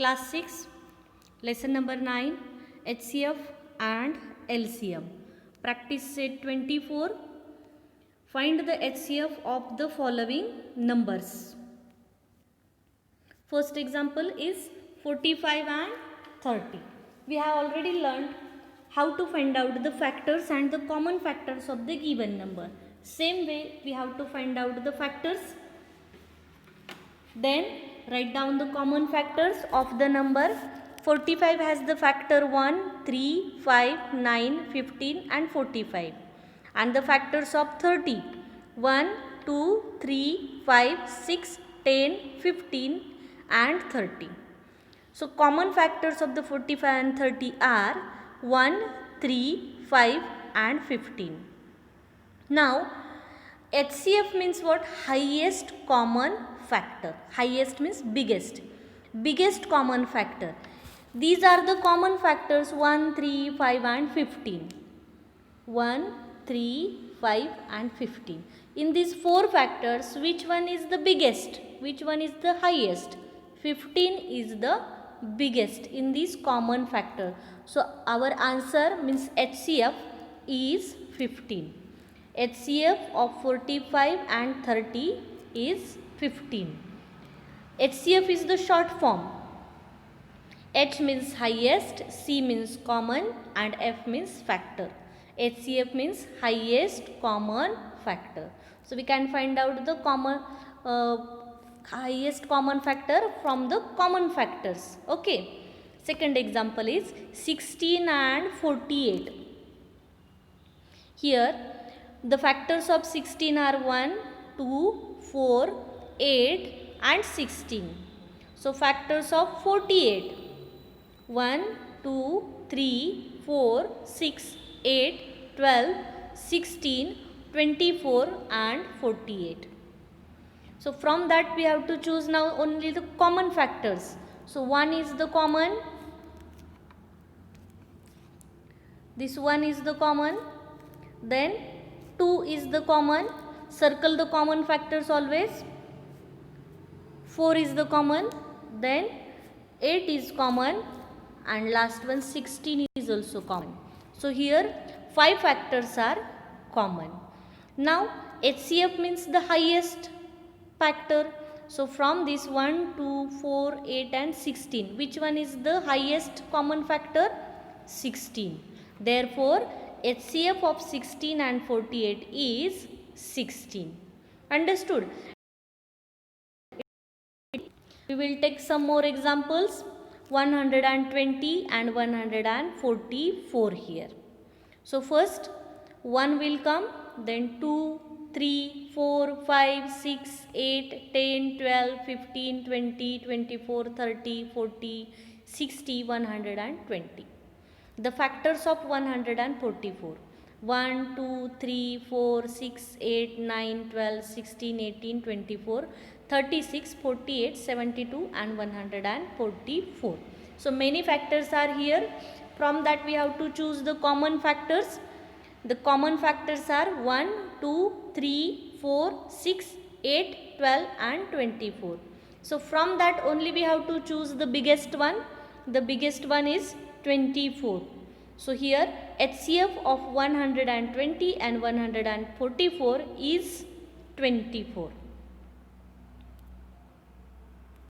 Class 6, lesson number 9, HCF and LCM. Practice set 24. Find the HCF of the following numbers. First example is 45 and 30. We have already learned how to find out the factors and the common factors of the given number. Same way we have to find out the factors. Then write down the common factors of the number. 45 has the factor 1, 3, 5, 9, 15 and 45. And the factors of 30, 1, 2, 3, 5, 6, 10, 15 and 30. So common factors of the 45 and 30 are 1, 3, 5 and 15. Now HCF means what? Highest common factor. Highest means biggest. Biggest common factor. These are the common factors 1, 3, 5 and 15. 1, 3, 5 and 15. In these four factors, which one is the biggest? Which one is the highest? 15 is the biggest in this common factor. So our answer means HCF is 15. HCF of 45 and 30 is 15. HCF is the short form. H means highest, C means common and F means factor. HCF means highest common factor. So we can find out the highest common factor from the common factors. Okay. Second example is 16 and 48. Here the factors of 16 are 1, 2, 4, 8 and 16. So factors of 48. 1, 2, 3, 4, 6, 8, 12, 16, 24 and 48. So from that we have to choose now only the common factors. So 1 is the common. This 1 is the common. Then 2 is the common. Circle the common factors always. 4 is the common. Then 8 is common. And last one 16 is also common. So here 5 factors are common. Now HCF means the highest factor. So from this 1, 2, 4, 8 and 16. Which one is the highest common factor? 16. Therefore HCF of 16 and 48 is 16. Understood? We will take some more examples. 120 and 144 here. So first 1 will come, then 2, 3, 4, 5, 6, 8, 10, 12, 15, 20, 24, 30, 40, 60, 120. The factors of 144. 1, 2, 3, 4, 6, 8, 9, 12, 16, 18, 24, 36, 48, 72 and 144. So many factors are here. From that we have to choose the common factors. The common factors are 1, 2, 3, 4, 6, 8, 12 and 24. So from that only we have to choose the biggest one. The biggest one is 24. So here HCF of 120 and 144 is 24.